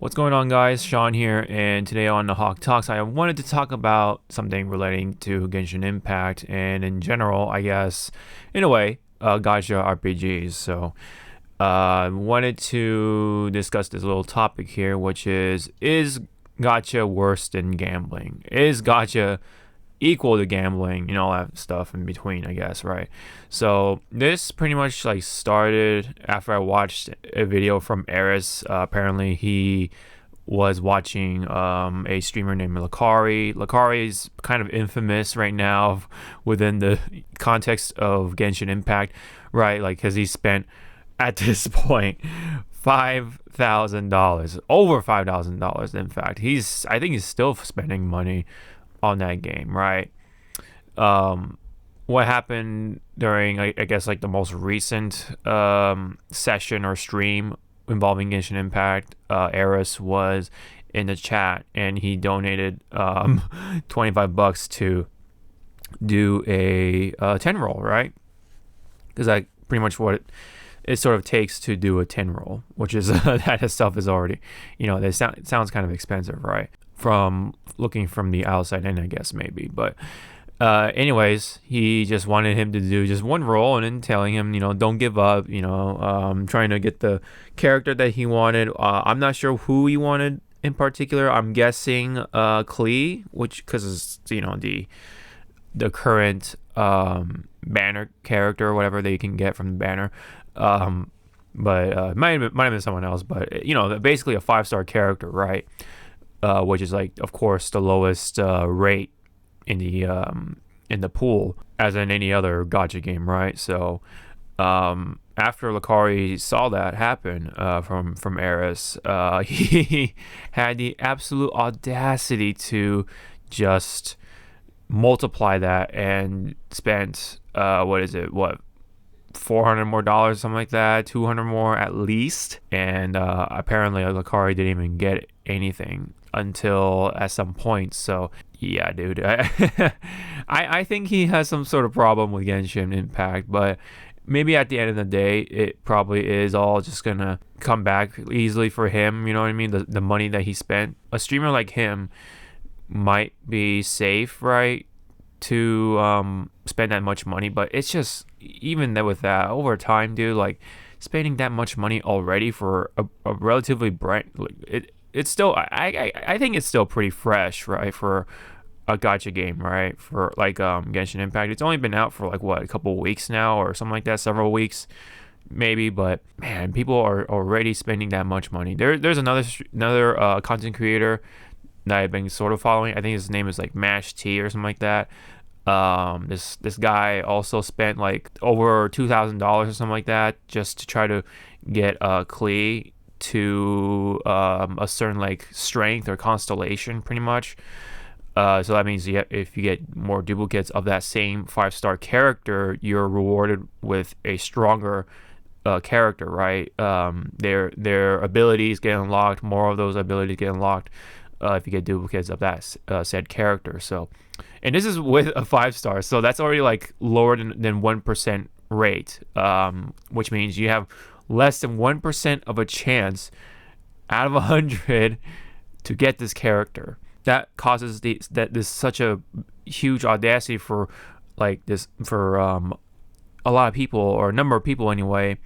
What's going on, guys? Sean here, and today on the Hawke Talks, I wanted to talk about something relating to Genshin Impact and in general, I guess, in a way, Gacha RPGs. So, wanted to discuss this little topic here, which is Gacha worse than gambling? Is Gacha equal to gambling and all that stuff in between, I guess, right? So this pretty much like started after I watched a video from Eris. Apparently he was watching a streamer named Lakari. Lakari is kind of infamous right now within the context of Genshin Impact, right? Like, because he spent at this point $5,000, over $5,000. In fact, I think he's still spending money on that game, right? What happened during, I guess, like the most recent session or stream involving Genshin Impact, Eris was in the chat and he donated $25 to do a 10 roll, right? Because like pretty much what it sort of takes to do a 10 roll, which is that itself is already, it sounds kind of expensive, right? From looking from the outside in, I guess, maybe. But anyways, he just wanted him to do just one roll and then telling him, don't give up, trying to get the character that he wanted. I'm not sure who he wanted in particular. I'm guessing Klee, which, because it's, the current banner character or whatever that you can get from the banner. But it might have been someone else, but, basically a 5-star character, right? Which is like, of course, the lowest rate in the pool, as in any other Gacha game, right? So after Lakari saw that happen from Eris, he had the absolute audacity to just multiply that and spent $400 more, something like that, 200 more at least. And apparently Lakari didn't even get anything until at some point. So yeah, dude, I think he has some sort of problem with Genshin Impact, but maybe at the end of the day it probably is all just gonna come back easily for him, you know what I mean? The money that he spent. A streamer like him might be safe, right, to spend that much money, but it's just, even with that, over time, dude, like spending that much money already for a relatively bright, it's still, I think it's still pretty fresh, right, for a gacha game, right, for like Genshin Impact. It's only been out for like a couple of weeks now or something like that, several weeks maybe, but man, people are already spending that much money. There's another content creator that I've been sort of following. I think his name is like Mash T or something like that. This guy also spent like over $2,000 or something like that just to try to get Klee to a certain like strength or constellation, pretty much. So that means if you get more duplicates of that same 5-star character, you're rewarded with a stronger character, right? Their abilities get unlocked, more of those abilities get unlocked if you get duplicates of that said character. So, and this is with a 5-star, so that's already like lower than 1% rate, which means you have less than 1% of a chance out of 100 to get this character. That causes this such a huge audacity for like this for a lot of people, or a number of people anyway,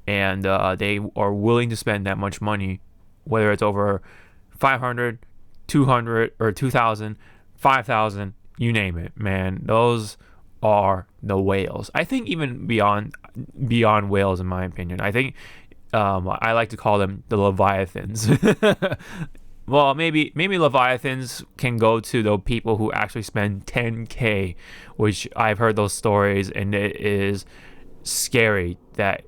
and they are willing to spend that much money, whether it's over 500, 200, or 2,000, 5,000, you name it, man. Those are the whales. I think even beyond whales, in my opinion. I think I like to call them the leviathans. Well, maybe leviathans can go to the people who actually spend 10K, which I've heard those stories, and it is scary that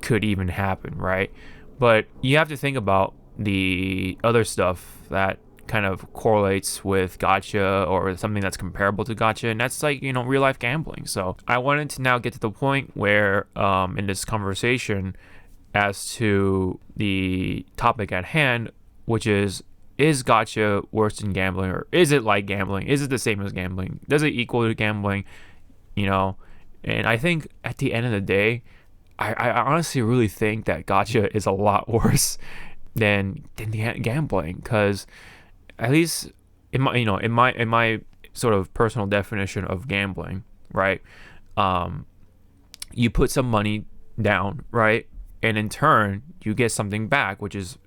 could even happen, right? But you have to think about the other stuff that kind of correlates with gacha, or something that's comparable to gacha, and that's like, real life gambling. So I wanted to now get to the point where in this conversation as to the topic at hand, which is gacha worse than gambling, or is it like gambling? Is it the same as gambling? Does it equal to gambling? And I think at the end of the day, I honestly really think that gacha is a lot worse than the gambling, because at least in my sort of personal definition of gambling, right? You put some money down, right? And in turn, you get something back, which is,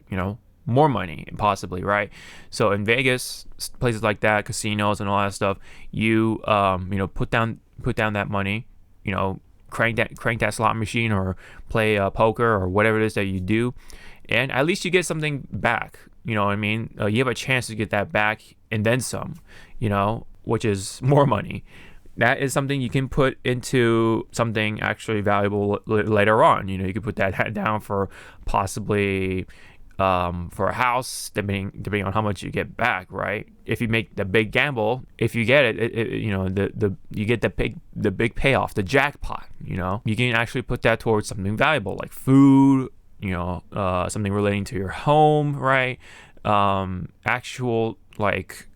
more money possibly, right? So in Vegas, places like that, casinos and all that stuff, you put down that money, crank that slot machine or play poker or whatever it is that you do, and at least you get something back. You know what I mean? You have a chance to get that back and then some, which is more money. That is something you can put into something actually valuable later on. You could put that down for possibly for a house, depending on how much you get back, right? If you make the big gamble, if you get it, you get the big payoff, the jackpot. You can actually put that towards something valuable like food, something relating to your home, right? Actual like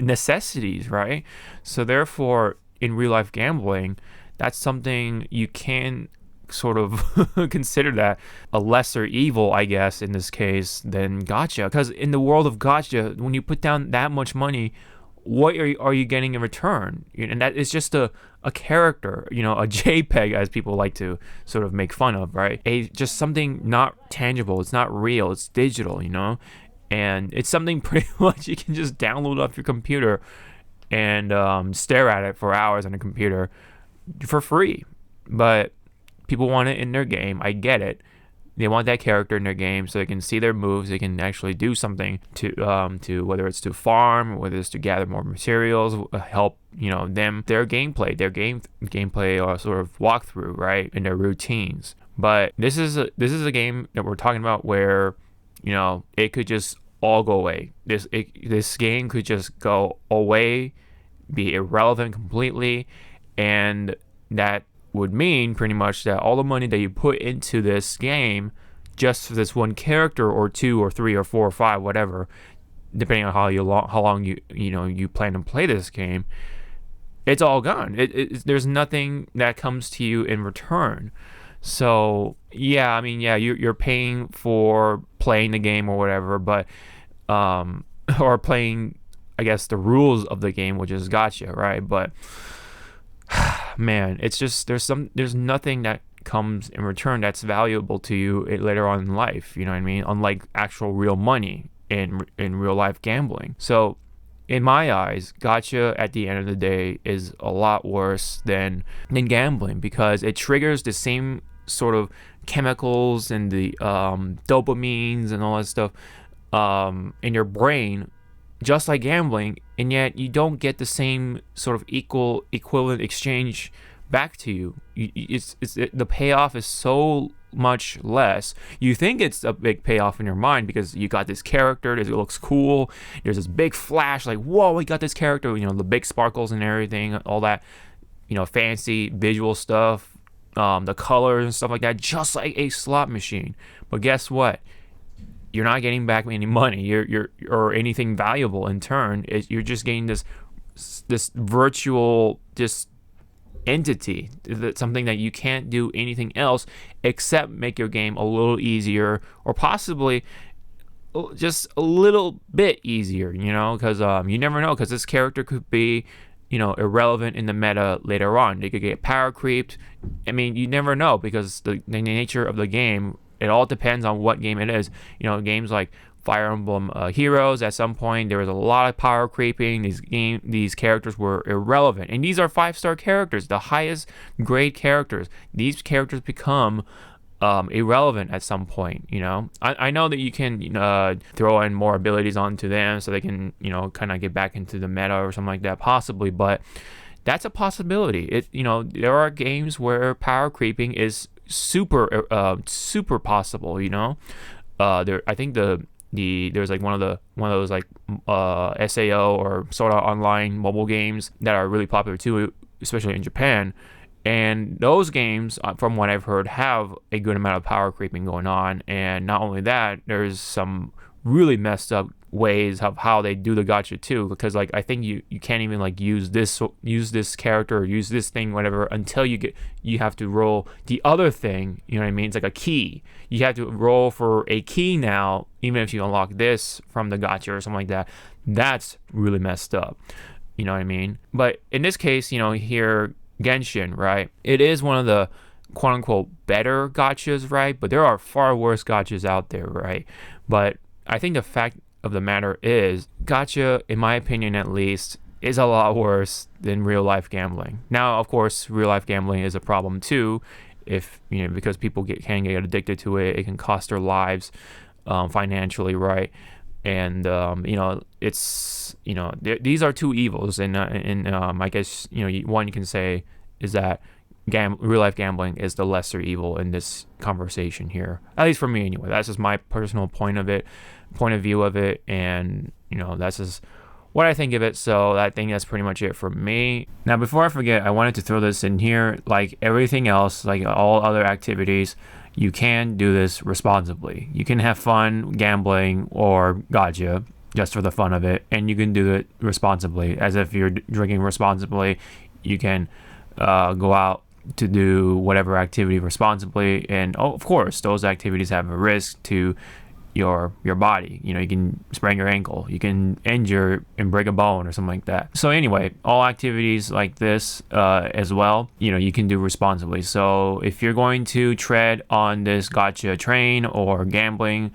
necessities, right? So therefore, in real life gambling, that's something you can sort of consider that a lesser evil, I guess, in this case, than Gacha. Because in the world of Gacha, when you put down that much money, what are you getting in return? And that is just a character, a JPEG, as people like to sort of make fun of, right? Just something not tangible. It's not real. It's digital, and it's something pretty much you can just download off your computer and stare at it for hours on a computer for free. But people want it in their game. I get it. They want that character in their game so they can see their moves. They can actually do something to whether it's to farm, whether it's to gather more materials, help them, their gameplay or sort of walkthrough, right, in their routines. But this is a game that we're talking about where it could just all go away. This game could just go away, be irrelevant completely, and that would mean pretty much that all the money that you put into this game just for this one character or two or three or four or five, whatever, depending on how long you plan to play this game, it's all gone. There's nothing that comes to you in return. So yeah, you're paying for playing the game or whatever, but or playing, I guess, the rules of the game, which is Gacha, right? But man, it's just there's nothing that comes in return that's valuable to you later on in life. You know what I mean? Unlike actual real money in real life gambling. So in my eyes, Gacha at the end of the day is a lot worse than gambling, because it triggers the same sort of chemicals and the dopamines and all that stuff in your brain, just like gambling, and yet you don't get the same sort of equivalent exchange back to you. The payoff is so much less. You think it's a big payoff in your mind because you got this character, it looks cool, there's this big flash, like, whoa, we got this character, the big sparkles and everything, all that, fancy visual stuff, the colors and stuff like that, just like a slot machine. But guess what? You're not getting back any money, or anything valuable in turn. You're just getting this virtual entity, something that you can't do anything else except make your game a little easier, or possibly just a little bit easier, because you never know, because this character could be irrelevant in the meta later on. They could get power creeped. You never know, because the nature of the game, it all depends on what game it is. Games like Fire Emblem Heroes, at some point there was a lot of power creeping. These characters were irrelevant, and these are 5-star characters, the highest grade characters. These characters become irrelevant at some point. I know that you can throw in more abilities onto them so they can kind of get back into the meta or something like that, possibly, but that's a possibility. There are games where power creeping is super possible. I think there's like one of those like SAO or Sword Art Online mobile games that are really popular too, especially in Japan. And those games, from what I've heard, have a good amount of power creeping going on. And not only that, there's some really messed up ways of how they do the gacha too, because like I think you can't even like use this character or use this thing, whatever, until you have to roll the other thing. You know what I mean? It's like a key. You have to roll for a key now, even if you unlock this from the gacha or something like that. That's really messed up. You know what I mean? But in this case, here Genshin, right? It is one of the quote unquote better gachas, right? But there are far worse gachas out there, right? But I think the fact of the matter is, gacha, in my opinion at least, is a lot worse than real life gambling. Now, of course, real life gambling is a problem too, if because people can get addicted to it. It can cost their lives financially, right? And it's these are two evils, and I guess one you can say is that real life gambling is the lesser evil in this conversation here, at least for me anyway. That's just my personal point of view of it, and that's just what I think of it. So I think that's pretty much it for me. Now, before I forget, I wanted to throw this in here. Like everything else, like all other activities, you can do this responsibly. You can have fun gambling or gacha just for the fun of it, and you can do it responsibly, as if you're drinking responsibly. You can go out to do whatever activity responsibly, and of course those activities have a risk to your body. You can sprain your ankle, you can injure and break a bone or something like that. So anyway, all activities like this as well, you can do responsibly. So if you're going to tread on this gacha train or gambling,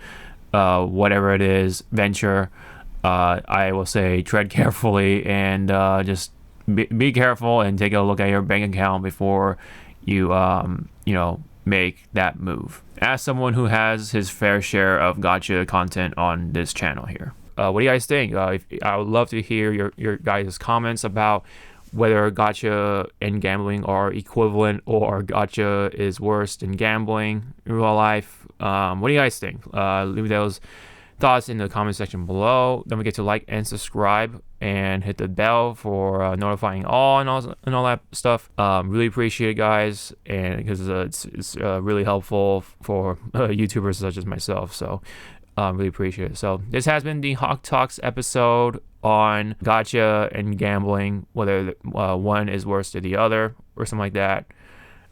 whatever it is, venture, I will say tread carefully, and just be careful and take a look at your bank account before you make that move. As someone who has his fair share of gacha content on this channel here, what do you guys think? I would love to hear your guys' comments about whether gacha and gambling are equivalent, or gacha is worse than gambling in real life. What do you guys think? Leave those thoughts in the comment section below. Don't forget to like and subscribe and hit the bell for notifying all and all that stuff. Really appreciate it, guys, and because it's really helpful for YouTubers such as myself. So really appreciate it. So this has been the Hawke Talks episode on gacha and gambling, whether one is worse than the other or something like that.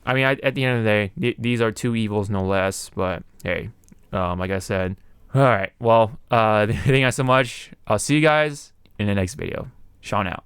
I mean, at the end of the day, these are two evils, no less. But hey, like I said. All right. Well, thank you guys so much. I'll see you guys in the next video. Sean out.